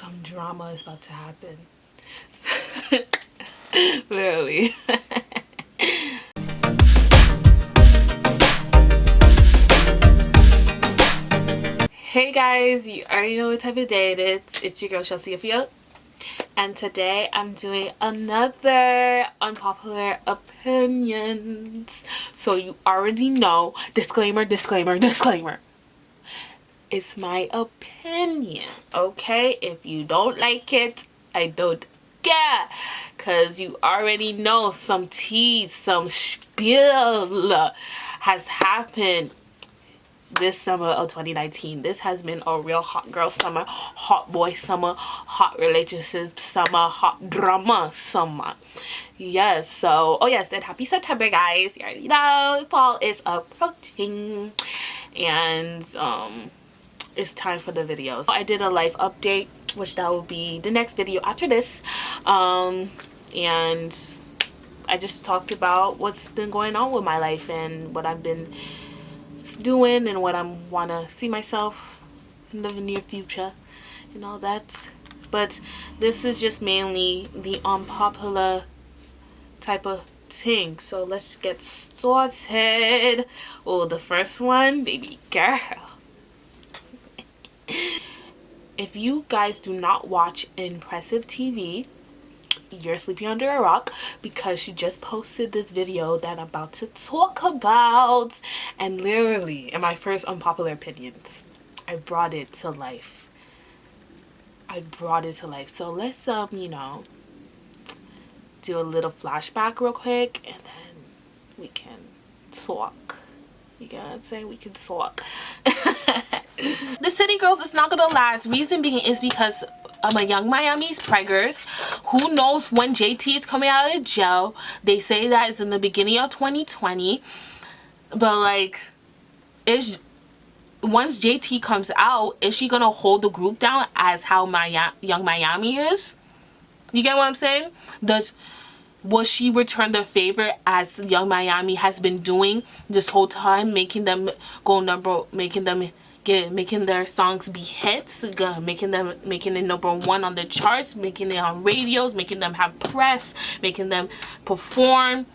some drama is about to happen. Literally. Hey guys, you already know what type of day it is. It's your girl Chelsea Afia, and today I'm doing another unpopular opinions. So you already know, disclaimer, disclaimer, disclaimer. It's my opinion, okay? If you don't like it, I don't care, because you already know some tea, some spiel has happened this summer of 2019. This has been a real hot girl summer, hot boy summer, hot relationship summer, hot drama summer. Yes, so oh yes, and happy September, guys. You already know fall is approaching, and it's time for the videos. I did a life update, which that will be the next video after this, and I just talked about what's been going on with my life and what I've been doing and what I want to see myself in the near future and all that. But this is just mainly the unpopular type of thing, so let's get started. Oh, the first one, baby girl. If you guys do not watch Impressive TV, you're sleeping under a rock, because she just posted this video that I'm about to talk about, and literally in my first unpopular opinions, I brought it to life. So let's you know, do a little flashback real quick, and then we can talk. You get what I'm saying? We can talk. The City Girls is not gonna last. Reason being is because I'm a Young Miami's preggers. Who knows when JT is coming out of jail? They say that it's in the beginning of 2020. But like, once JT comes out, is she gonna hold the group down as how Young Miami is? You get what I'm saying? Will she return the favor as Young Miami has been doing this whole time, making them go making their songs be hits, making it #1 on the charts, making it on radios, making them have press, making them perform,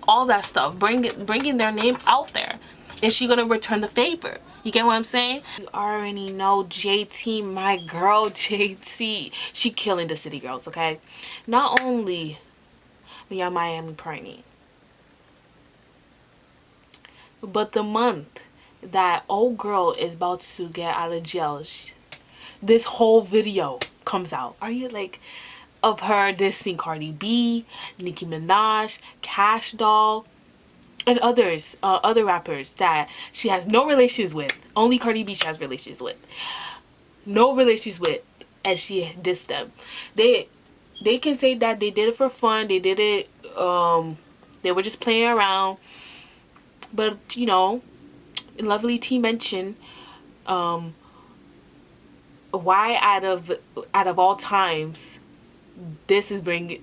all that stuff, bringing their name out there? Is she gonna return the favor? You get what I'm saying? You already know JT, my girl JT, she killing the City Girls, okay? Not only Young Miami pregnant, but the month that old girl is about to get out of jail, this whole video comes out. Are you like, of her dissing Cardi B, Nicki Minaj, Cash Doll, and others, other rappers that she has no relations with. Only Cardi B she has relations with, no relations with, and she dissed them. They can say that they did it for fun, they did it, they were just playing around. But you know, Lovely T mentioned, why out of all times this is being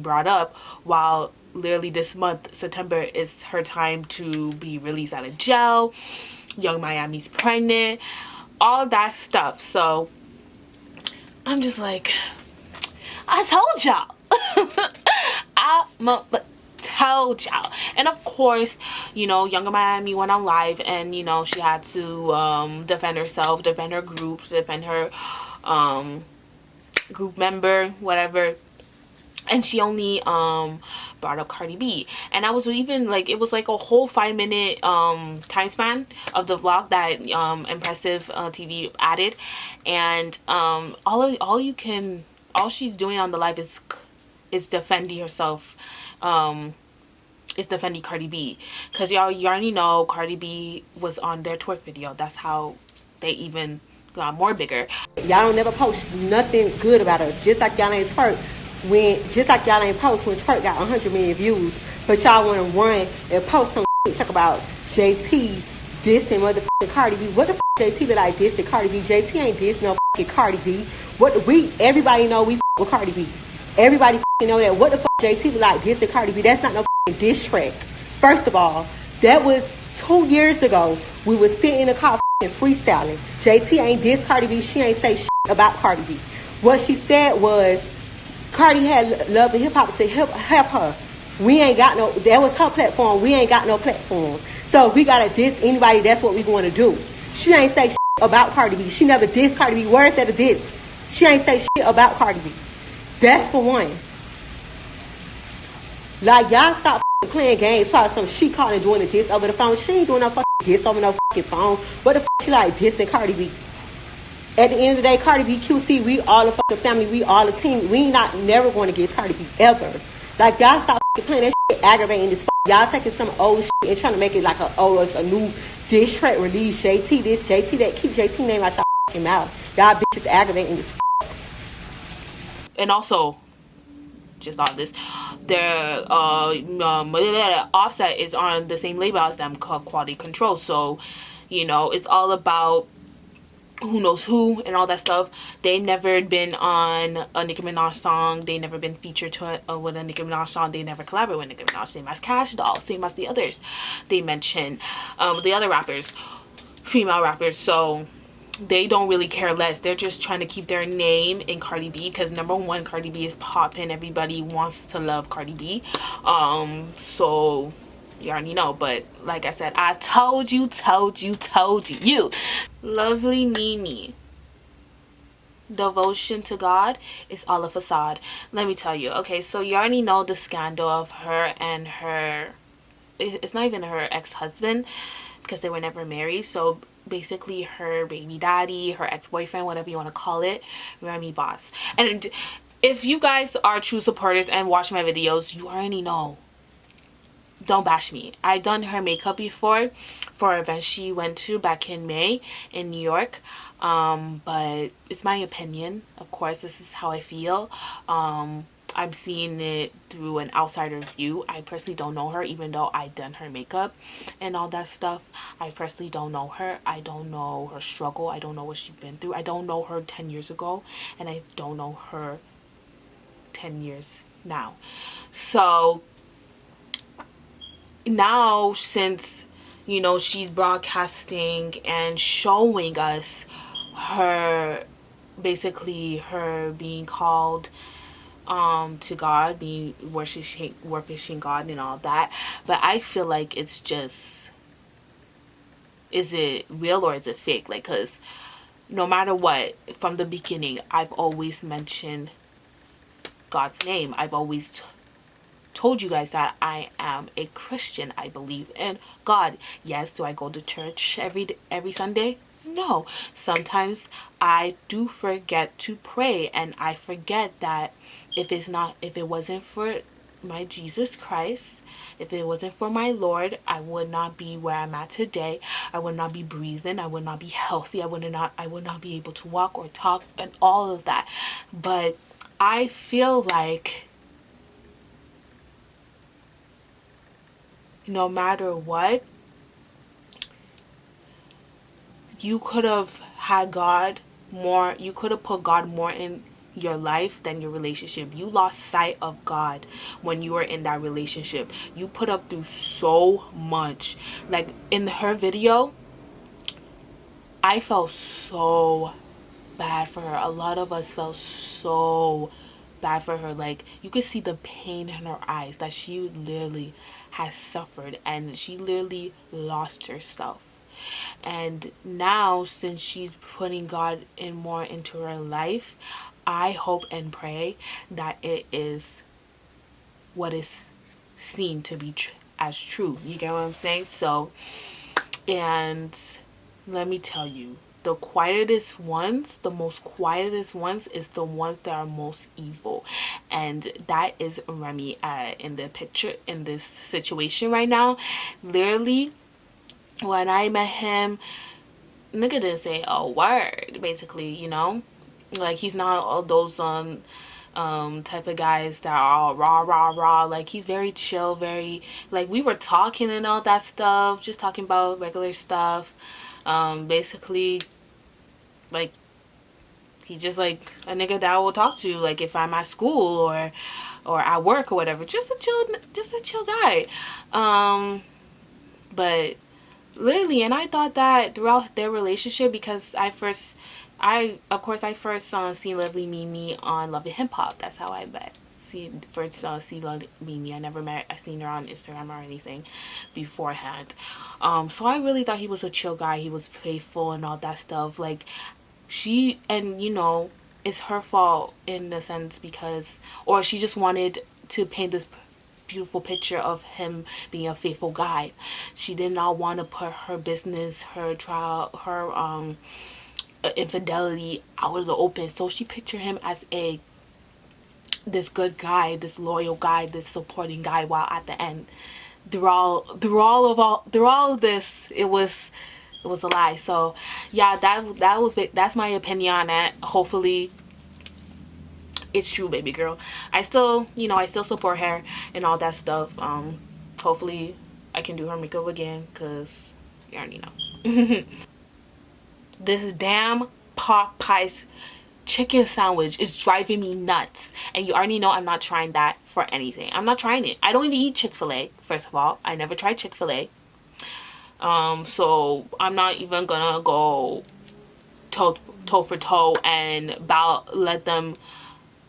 brought up, while literally this month, September, is her time to be released out of jail. Young Miami's pregnant, all that stuff. So I'm just like, I told y'all. Told y'all. And of course, you know, Young Miami went on live, and you know, she had to defend herself, defend her group, defend her group member, whatever. And she only brought up Cardi B, and I was even like, it was like a whole 5-minute time span of the vlog that Impressive TV added, and all she's doing on the live is defending herself, is defending Cardi B, because you already know Cardi B was on their twerk video. That's how they even got more bigger. Y'all don't never post nothing good about us, just like y'all ain't twerk just like y'all ain't post when twerk got 100 million views, but y'all want to run and post some talk about JT dissing motherfucking Cardi B. What the JT be like dissing Cardi B? JT ain't dissing no Cardi B. Everybody know we with Cardi B. Everybody know that. What the JT be like dissing Cardi B? That's not no diss track. First of all, that was 2 years ago. We was sitting in the car freestyling. JT ain't diss Cardi B. She ain't say shit about Cardi B. What she said was Cardi had Love and Hip Hop to help her. We ain't got no, that was her platform. We ain't got no platform. So if we gotta diss anybody, that's what we going to do. She ain't say shit about Cardi B. She never dissed Cardi B. Words at a diss. She ain't say shit about Cardi B. That's for one. Like, y'all stop playing games. Probably some she calling doing a diss over the phone. She ain't doing no fucking diss over no fucking phone. What the fuck she like dissing Cardi B? At the end of the day, Cardi B, QC, we all a fucking family. We all a team. We not never going against Cardi B ever. Like, y'all stop playing that shit, aggravating this. Y'all taking some old shit and trying to make it like it's a new diss track release. JT this, JT that. Keep JT name out y'all fucking mouth. Y'all bitches aggravating this. And also, just on this, their Offset is on the same label as them, called Quality Control. So, you know, it's all about who knows who and all that stuff. They never been on a Nicki Minaj song. They never been featured with a Nicki Minaj song. They never collaborated with Nicki Minaj. Same as Cash Doll. Same as the others they mentioned. The other rappers, female rappers. So they don't really care less. They're just trying to keep their name in Cardi B, because number one, Cardi B is popping. Everybody wants to love Cardi B. So you already know. But like I said, I told you. Lovely Nene, devotion to God is all a facade. Let me tell you. Okay, so you already know the scandal of her and her, it's not even her ex-husband, because they were never married. So basically her baby daddy, her ex-boyfriend, whatever you want to call it, Remy Boss. And if you guys are true supporters and watch my videos, you already know. Don't bash me. I done her makeup before for an event she went to back in May in New York. But it's my opinion. Of course, this is how I feel. I'm seeing it through an outsider view. I personally don't know her, even though I done her makeup and all that stuff. I personally don't know her. I don't know her struggle. I don't know what she's been through. I don't know her 10 years ago, and I don't know her 10 years now. So now, since, you know, she's broadcasting and showing us her, basically her being called to God, being worshiping God and all that. But I feel like it's just, is it real or is it fake? Like, because no matter what, from the beginning, I've always mentioned God's name. I've always told you guys that I am a Christian. I believe in God. Yes, do I go to church every Sunday? No. Sometimes I do forget to pray, and I forget that if it wasn't for my Jesus Christ, if it wasn't for my Lord, I would not be where I'm at today. I would not be breathing. I would not be healthy. I would not be able to walk or talk and all of that. But I feel like no matter what, you could have had God more, you could have put God more in your life than your relationship. You lost sight of God when you were in that relationship. You put up through so much. Like in her video, I felt so bad for her. A lot of us felt so bad for her. Like, you could see the pain in her eyes that she literally has suffered, and she literally lost herself. And now, since she's putting God in more into her life, I hope and pray that it is what is seen to be as true. You get what I'm saying? So, and let me tell you, the quietest ones, the most quietest ones is the ones that are most evil. And that is Remy in the picture, in this situation right now. Literally, when I met him, nigga didn't say a word, basically, you know? Like, he's not all those type of guys that are all rah. Like, he's very chill, very, like, we were talking and all that stuff, just talking about regular stuff. Basically, like, he's just like a nigga that I will talk to, like, if I'm at school or at work or whatever. Just a chill guy. But Literally, and I thought that throughout their relationship, because of course I first seen Lovely Mimi on Love and Hip Hop. That's how I met. See Lovely Mimi. I seen her on Instagram or anything beforehand. So I really thought he was a chill guy. He was faithful and all that stuff. Like and it's her fault in a sense because, or she just wanted to paint this beautiful picture of him being a faithful guy. She did not want to put her business, her trial, her infidelity out of the open. So she pictured him as this good guy, this loyal guy, this supporting guy. While at the end, through all of this, it was a lie. So yeah, that's my opinion on it. Hopefully it's true, baby girl. I still support her and all that stuff. Hopefully I can do her makeup again, because you already know. This damn Popeyes chicken sandwich is driving me nuts, and you already know I'm not trying that for anything. I'm not trying it. I don't even eat Chick-fil-A. First of all, I never tried Chick-fil-A. So I'm not even gonna go toe for toe and let them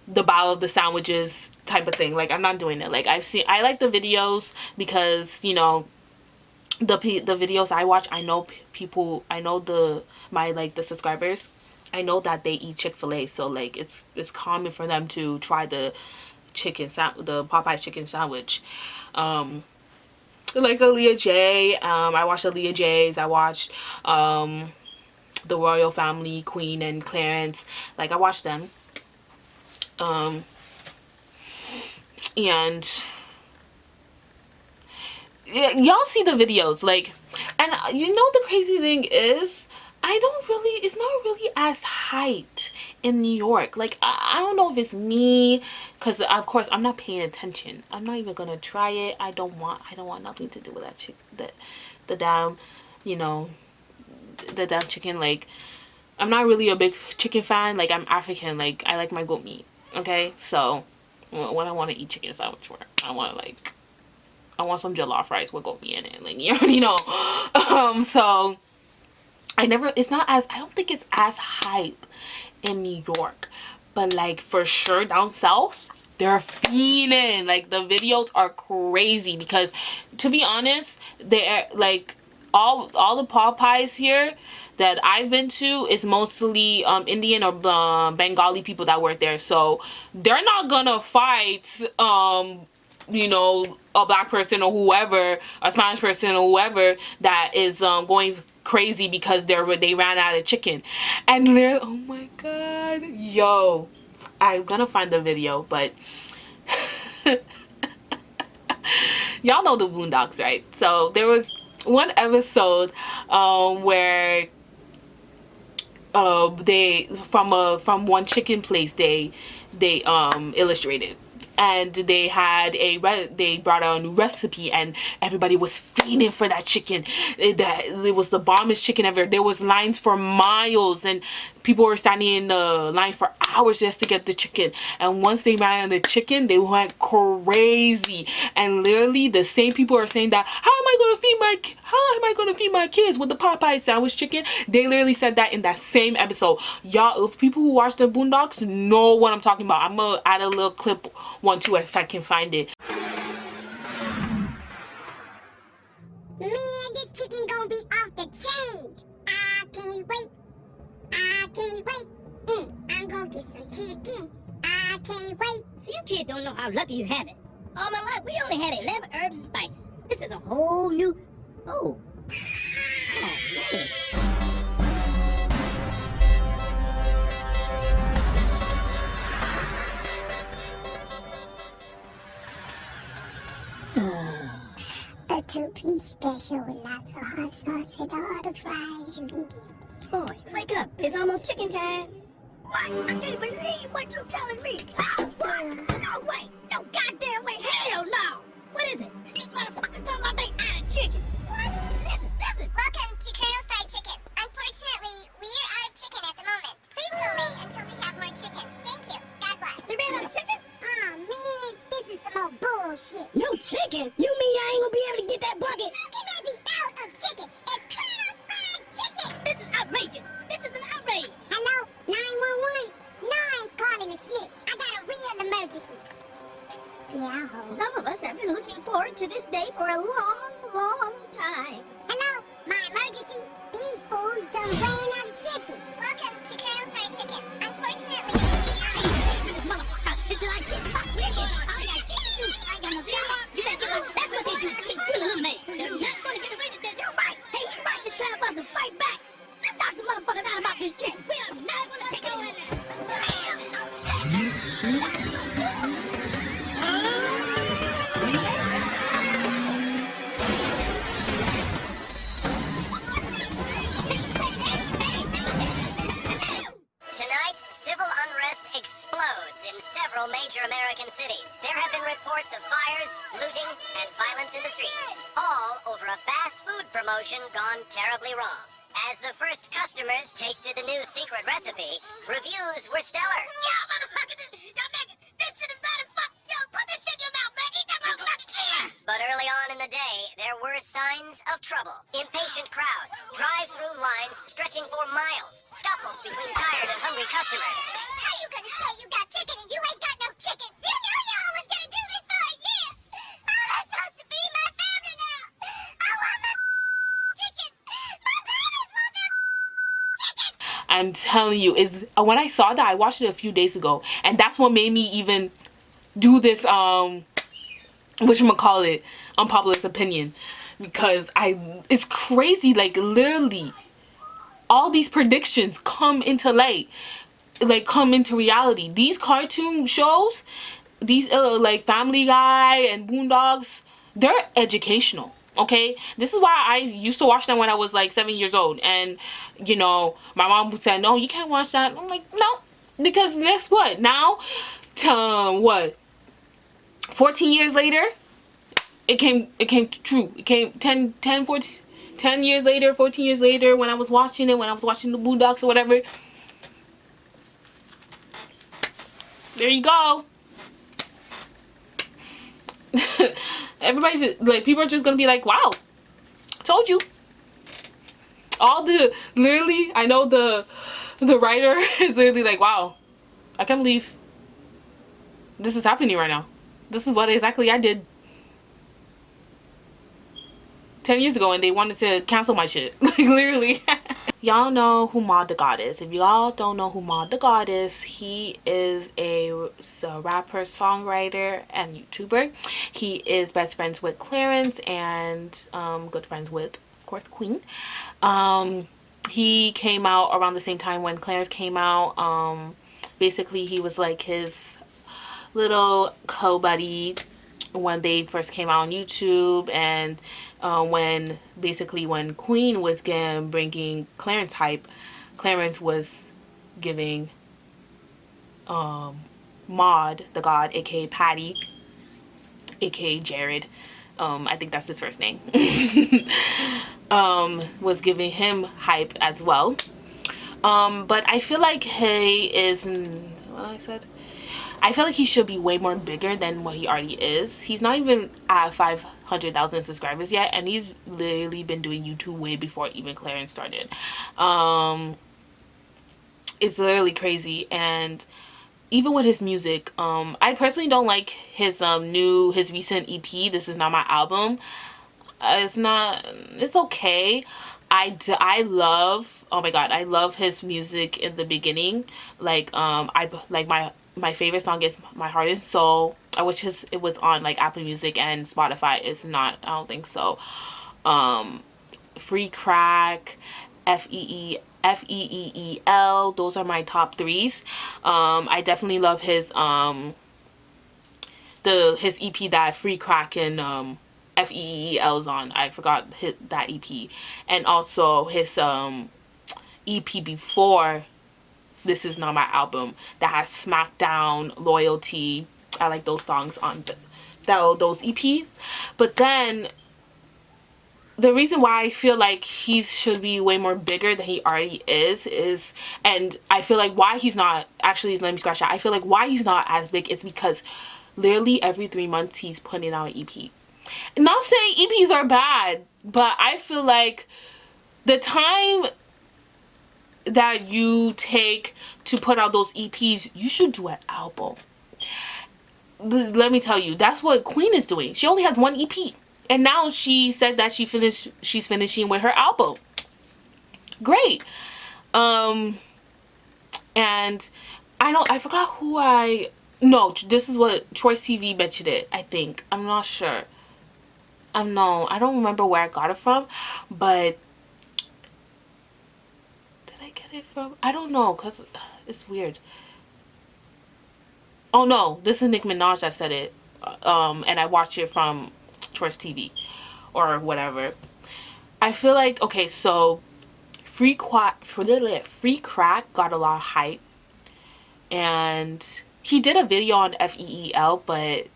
the bow of the sandwiches type of thing. Like, I'm not doing it. Like, I like the videos because, the videos I watch, I know people, I know the subscribers, I know that they eat Chick-fil-A, so like it's common for them to try the Popeyes chicken sandwich. Like Aaliyah J, I watched Aaliyah J's, I watched the Royal Family, Queen and Clarence. Like, I watched them. And yeah, y'all see the videos, like, and the crazy thing is, it's not really as hyped in New York. Like, I don't know if it's me, because of course I'm not paying attention. I'm not even gonna try it. I don't want nothing to do with that the damn chicken. Like, I'm not really a big chicken fan. Like, I'm African. Like, I like my goat meat. Okay, so when I want to eat chicken sandwich for, I want some jollof rice with goat meat in it. Like, you already know. So I don't think it's as hype in New York, but like for sure down south they're fiending. Like, the videos are crazy, because to be honest, they're like all the Popeyes here that I've been to is mostly Indian or Bengali people that work there, so they're not gonna fight a black person or whoever, a Spanish person or whoever that is going crazy because they ran out of chicken. And they're, oh my god, yo, I'm gonna find the video, but y'all know the Boondocks, right? So there was one episode where they from one chicken place they illustrated, and they brought out a new recipe, and everybody was fiending for that chicken. It was the bombest chicken ever. There was lines for miles, and people were standing in the line for hours just to get the chicken. And once they ran out of the chicken, they went crazy. And literally the same people are saying that, how am I gonna feed my kids with the Popeye sandwich chicken? They literally said that in that same episode. Y'all, if people who watch the Boondocks know what I'm talking about. I'm gonna add a little clip 1, 2 if I can find it. Man, this chicken gonna be off the chain. I can't wait. I'm gonna get some chicken. I can't wait. So you kids don't know how lucky you have it. All my life, we only had 11 herbs and spices. This is a whole new... Oh. Oh, man. A 2-piece special with lots of hot sauce and all the fries you can give me. Boy, wake up. It's almost chicken time. What? I can't believe what you're telling me. What? No way. No goddamn way. Hell no. What is it? These motherfuckers talking about they out of chicken. What? Listen. Welcome to Colonel's Fried Chicken. Unfortunately, we're out of chicken at the moment. Please don't wait until we have more chicken. Thank you. God bless. There ain't no chicken? Oh man, this is some old bullshit. No chicken? You mean I ain't gonna be able to get that bucket? How can I be out of chicken? It's emergency. Yeah, Some of us have been looking forward to this day for a long, long time. hello, my emergency. These fools done ran out of chicken. Welcome to Colonel's Fried Chicken. Unfortunately, This motherfucker, until I get my chicken. I got chicken. I got no chicken. You think that's what they do? They kill a man. They're not going to get away with that. You're right. Hey, you're right. It's time for us to fight back. Let's knock some motherfuckers out about this chicken. We are not going to take it away now. Tonight, civil unrest explodes in several major American cities. There have been reports of fires, looting, and violence in the streets, all over a fast food promotion gone terribly wrong. As the first customers tasted the new secret recipe, reviews were stellar. Yo, motherfucker, this shit is bad as fuck. Yo, put this shit in your mouth, man. Eat that motherfucking ear. But early on in the day, there were signs of trouble. Impatient crowds, drive-through lines stretching for miles, scuffles between tired and hungry customers. how you gonna say you got chicken and you ain't got no chicken? You knew y'all was gonna do this for a year. Oh, that's supposed to be my family now. I want my chicken. My babies want their chicken. I'm telling you, is when I saw that, I watched it a few days ago, and that's what made me even do this whatchamacallit, unpopular opinion, because it's crazy. Like, literally all these predictions come into light, like come into reality. These cartoon shows, these like Family Guy and Boondocks, they're educational. Okay, this is why I used to watch them when I was like 7 years old, and you know, my mom said, no, you can't watch that. I'm like, no, because guess what, now what, 14 years later, it came true. It came 10 years later, 14 years later, when I was watching it, when I was watching the Boondocks or whatever. There you go. Everybody's just, like, people are just gonna be like, wow, told you. All the, literally, I know the writer is literally like, wow, I can't believe this is happening right now. This is what exactly I did 10 years ago, and they wanted to cancel my shit. Like, literally. Y'all know who Maud the God is. If y'all don't know who Maud the God is, he is a rapper, songwriter, and YouTuber. He is best friends with Clarence and good friends with, of course, Queen. He came out around the same time when Clarence came out. Basically, he was like his little co-buddy when they first came out on YouTube, and when Queen was bringing Clarence hype, Clarence was giving Maud the God, aka Patty, aka Jared, I think that's his first name, was giving him hype as well. But I feel like he is, I feel like he should be way more bigger than what he already is. He's not even at 500,000 subscribers yet, and he's literally been doing YouTube way before even Clarence started. It's literally crazy. And even with his music, I personally don't like his recent EP, This Is Not My Album. It's okay. I love, oh my god, I love his music in the beginning. Like, my favorite song is My Heart and Soul, which it was on like Apple Music and Spotify. It's not, I don't think so. Free Crack, Feeel, those are my top threes. I definitely love his EP that Free Crack and Feel's on. I forgot that EP. And also his EP before This Is Not My Album that has Smackdown, Loyalty. I like those songs on those EPs. But then the reason why I feel like he should be way more bigger than he already is, and I feel like why he's not, actually, let me scratch that. I feel like why he's not as big is because literally every 3 months he's putting out an EP. Not saying EPs are bad, but I feel like the time that you take to put out those EPs, you should do an album. let me tell you, that's what Queen is doing. She only has one EP, and now she said that she's finishing with her album. Great. And I forgot who no, this is what Choice TV mentioned it, I think. I'm not sure. I don't remember where I got it from, but did I get it from? I don't know, because it's weird. Oh no, this is Nicki Minaj that said it. And I watched it from Choice TV or whatever. I feel like, okay, so Free Crack got a lot of hype, and he did a video on FEEL, but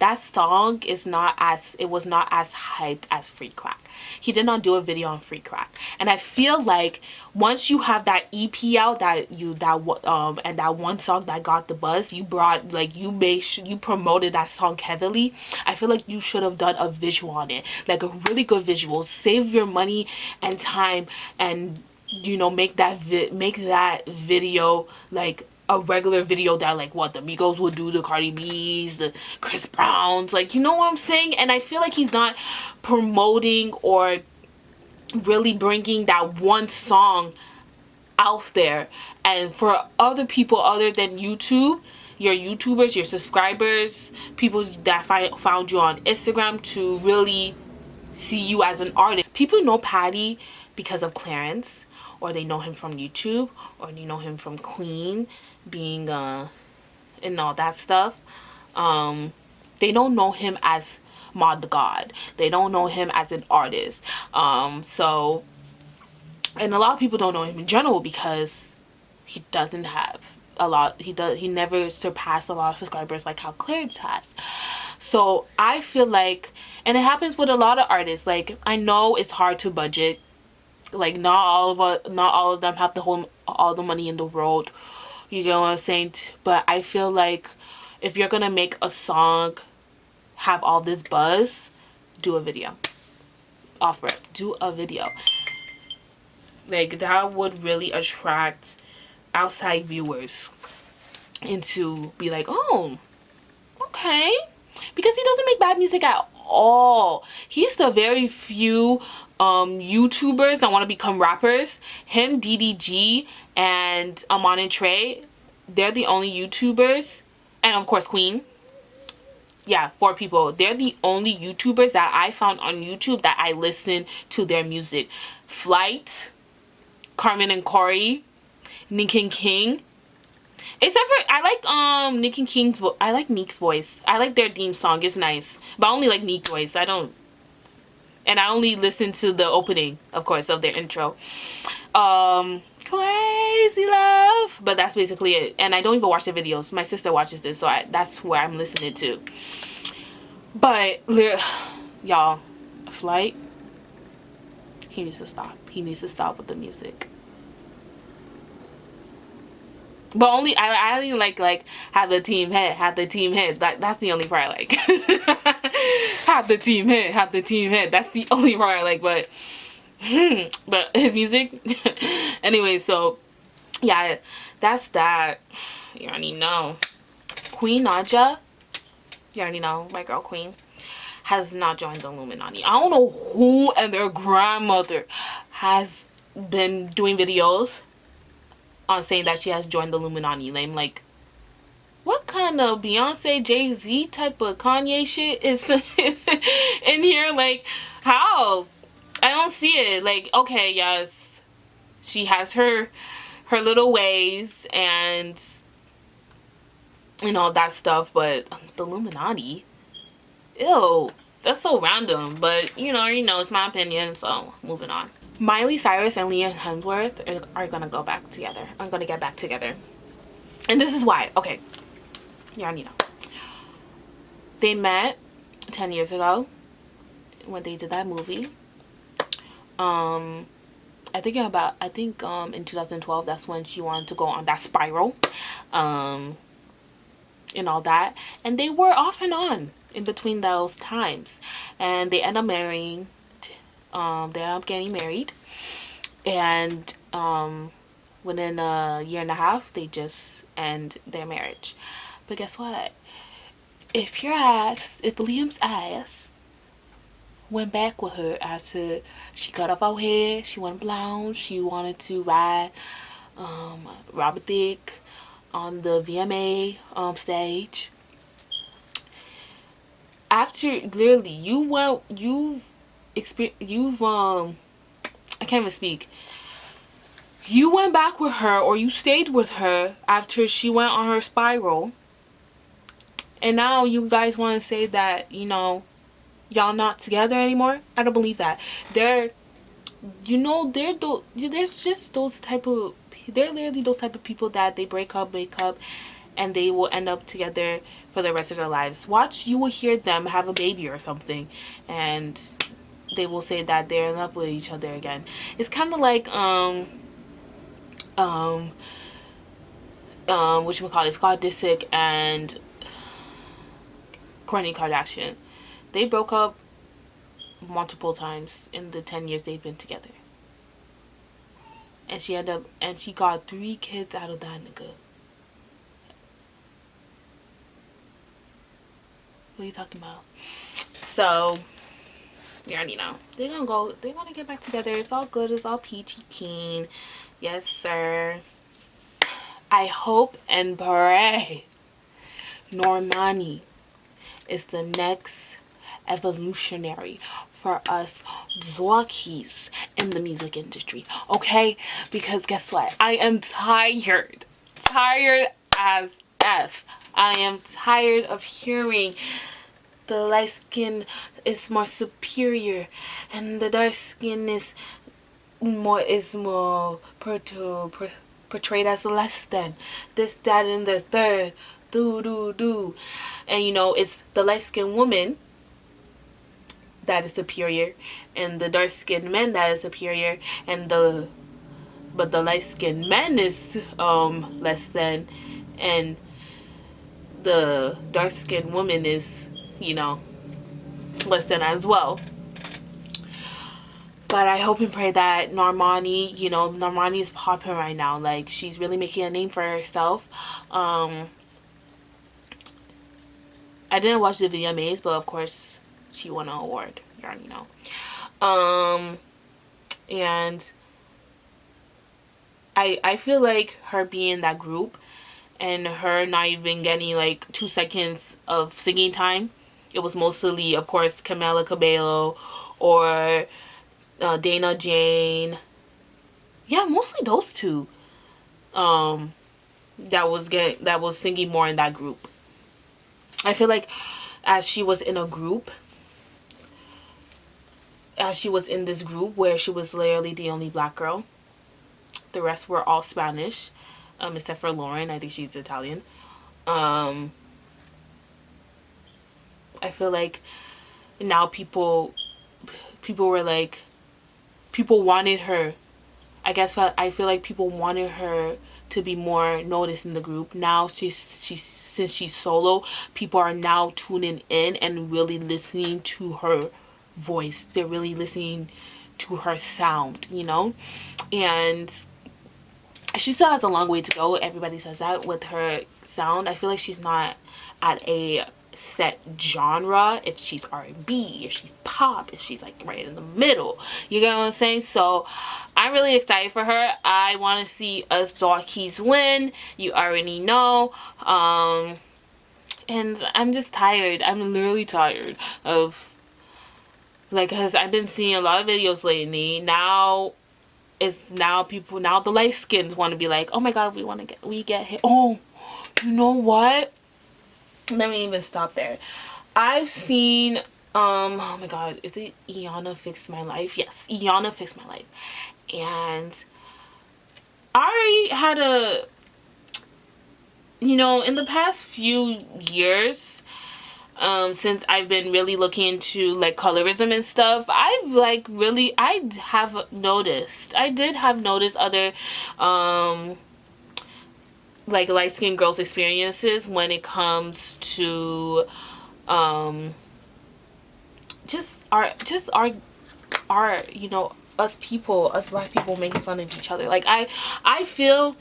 that song was not as hyped as Free Crack. He did not do a video on Free Crack, and I feel like once you have that EP out, and that one song that got the buzz, you promoted that song heavily. I feel like you should have done a visual on it, like a really good visual. Save your money and time, and make that video like a regular video that like what the Migos would do, the Cardi B's, the Chris Browns, like, you know what I'm saying? And I feel like he's not promoting or really bringing that one song out there. And for other people other than YouTube, your YouTubers, your subscribers, people that found you on Instagram to really see you as an artist. People know Patty because of Clarence, or they know him from YouTube, or they know him from Queen being and all that stuff. They don't know him as Mod the God. They don't know him as an artist. So, and a lot of people don't know him in general because he doesn't have a lot. He never surpassed a lot of subscribers like how Clarence has. So I feel like, and it happens with a lot of artists. Like, I know it's hard to budget. Like, not all of them have the whole all the money in the world. You know what I'm saying? But I feel like if you're gonna make a song have all this buzz, do a video. Offer it. Do a video. Like, that would really attract outside viewers into be like, oh, okay. Because he doesn't make bad music at all. He's the very few YouTubers that want to become rappers. Him, DDG, and Amon and Trey, they're the only YouTubers. And of course Queen. Yeah, 4 people. They're the only YouTubers that I found on YouTube that I listen to their music. Flight, Carmen and Corey, Nick and King. Except for, I like Nick and King's I like Neek's voice. I like their theme song. It's nice. But I only like Neek's voice. I only listen to the opening, of course, of their intro. Crazy Love. But that's basically it. And I don't even watch the videos. My sister watches this, so that's where I'm listening to. But, y'all, Flight, he needs to stop. He needs to stop with the music. But only I only like have the team hit, have the team hit. That's the only part I like. Have the team hit, have the team hit. That's the only part I like. But his music. Anyway, so yeah, that's that. You already know. Queen Naja, you already know, my girl Queen, has not joined the Illuminati. I don't know who and their grandmother has been doing videos on saying that she has joined the Illuminati. Lame. Like, what kind of Beyonce, Jay-Z type of Kanye shit is in here? Like, how? I don't see it. Like, okay, yes, she has her little ways and all that stuff, but the Illuminati, ew, that's so random. But you know, it's my opinion, so moving on. Miley Cyrus and Liam Hemsworth are gonna go back together. I'm gonna get back together. And this is why. Okay. You already know. They met 10 years ago when they did that movie. I think in 2012, that's when she wanted to go on that spiral. And all that. And they were off and on in between those times. And they end up marrying. They end up getting married, and within a year and a half they just end their marriage. But guess what? if Liam's ass went back with her after she cut off her hair, she went blonde, she wanted to ride Robert Thicke on the VMA stage. After literally I can't even speak. You went back with her, or you stayed with her after she went on her spiral, and now you guys want to say that, you know, y'all not together anymore? I don't believe that. There's just those type of, they're literally those type of people that they break up, and they will end up together for the rest of their lives. Watch, you will hear them have a baby or something, and they will say that they're in love with each other again. It's kind of like whatchamacallit, Scott Disick and Kourtney Kardashian. They broke up multiple times in the 10 years they've been together. And she got 3 kids out of that nigga. What are you talking about? So, you already know. They're gonna get back together. It's all good. It's all peachy keen. Yes, sir. I hope and pray Normani is the next evolutionary for us Zwakis in the music industry. Okay? Because guess what? I am tired. Tired as F. I am tired of hearing the light skin is more superior and the dark skin is more portrayed as less than. This, that, and the third. Do. And you know, it's the light skinned woman that is superior and the dark skinned man that is superior, and but the light skinned man is less than, and the dark skinned woman is, you know, less than as well. But I hope and pray that Normani, you know, Normani is popping right now. Like, she's really making a name for herself. I didn't watch the VMAs, but of course she won an award. You already know. And I feel like her being in that group and her not even getting like 2 seconds of singing time. It was mostly, of course, Camila Cabello or Dana Jane. Yeah, mostly those two. That was singing more in that group. I feel like as she was in this group where she was literally the only black girl, the rest were all Spanish, except for Lauren. I think she's Italian. I feel like now people were like, people wanted her. I feel like people wanted her to be more noticed in the group. Now since she's solo, people are now tuning in and really listening to her voice. They're really listening to her sound, you know? And she still has a long way to go. Everybody says that with her sound. I feel like she's not at a set genre. If she's R&B, if she's pop, if she's like right in the middle, you get what I'm saying? So I'm really excited for her. I want to see us Dawkies win. You already know. And I'm just tired. I'm literally tired of, like, because I've been seeing a lot of videos lately. Now the light skins want to be like, oh my god, we get hit. Oh, you know what? Let me even stop there. I've seen, oh my god, is it Iyanna Fix My Life? Yes, Iyanna Fix My Life. And I had in the past few years, since I've been really looking into like colorism and stuff, I did have noticed other like light-skinned girls' experiences when it comes to just our us black people making fun of each other. Like I feel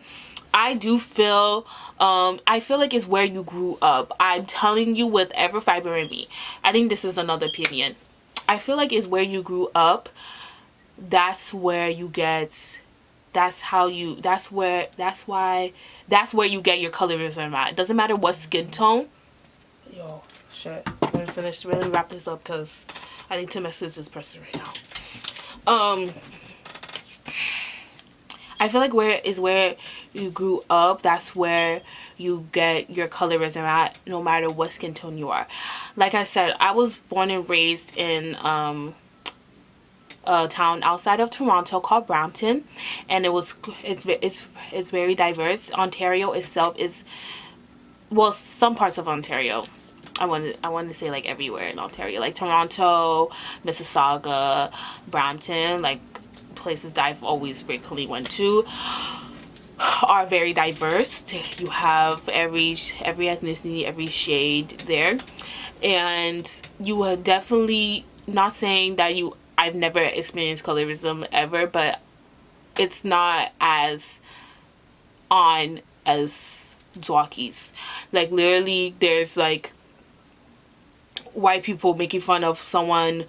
I do feel I feel like it's where you grew up. I'm telling you with ever fiber in me. I think this is another opinion. I feel like it's where you grew up. That's where you get, that's how you, that's where, that's why, that's where you get your colorism at. It doesn't matter what skin tone. Yo, shit. Let me finish, let me wrap this up because I need to message this person right now. I feel like where is where you grew up, that's where you get your colorism at, no matter what skin tone you are. Like I said, I was born and raised in a town outside of Toronto called Brampton, and it's very diverse. Ontario itself is, well, some parts of Ontario, I want to say like everywhere in Ontario, like Toronto, Mississauga, Brampton, like places that I've always frequently went to, are very diverse. You have every ethnicity, every shade there, and you are definitely, not saying that I've never experienced colorism ever, but it's not as on as Zwakis. Like literally, there's like white people making fun of someone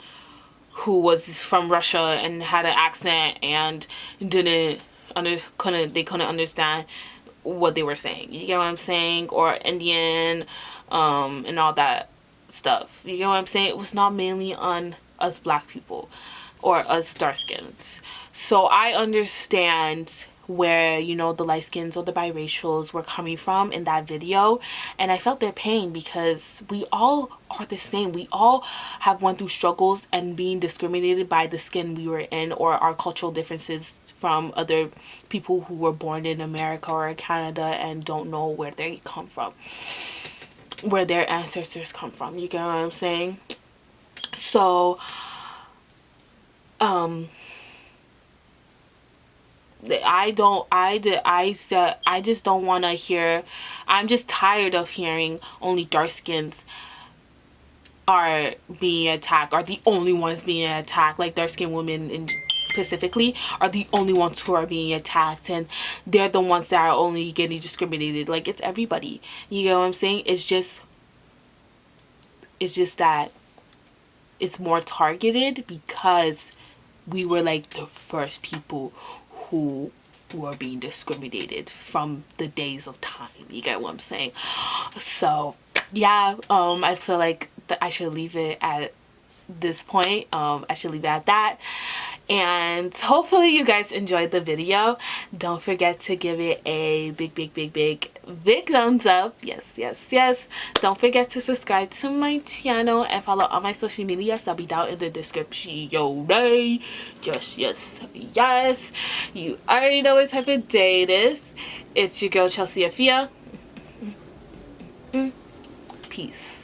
who was from Russia and had an accent and couldn't understand what they were saying. You get what I'm saying? Or Indian, and all that stuff. You get what I'm saying? It was not mainly on us black people or us dark skins. So I understand where, you know, the light skins or the biracials were coming from in that video, and I felt their pain because we all are the same. We all have went through struggles and being discriminated by the skin we were in, or our cultural differences from other people who were born in America or Canada and don't know where they come from, where their ancestors come from. You get what I'm saying? So I just don't want to hear, I'm just tired of hearing only dark skins are being attacked, are the only ones being attacked. Like dark skinned women in specifically are the only ones who are being attacked, and they're the ones that are only getting discriminated. Like, it's everybody. You know what I'm saying? It's just that it's more targeted because we were like the first people who were being discriminated from the days of time. You get what I'm saying? So yeah, I feel like I should leave it at this point. I should leave it at that, and hopefully you guys enjoyed the video. Don't forget to give it a big thumbs up. Yes. Don't forget to subscribe to my channel and follow all my social medias. I'll be down in the description. Yes, you already know what type of day it is. It's your girl Chelsea Afia. Peace.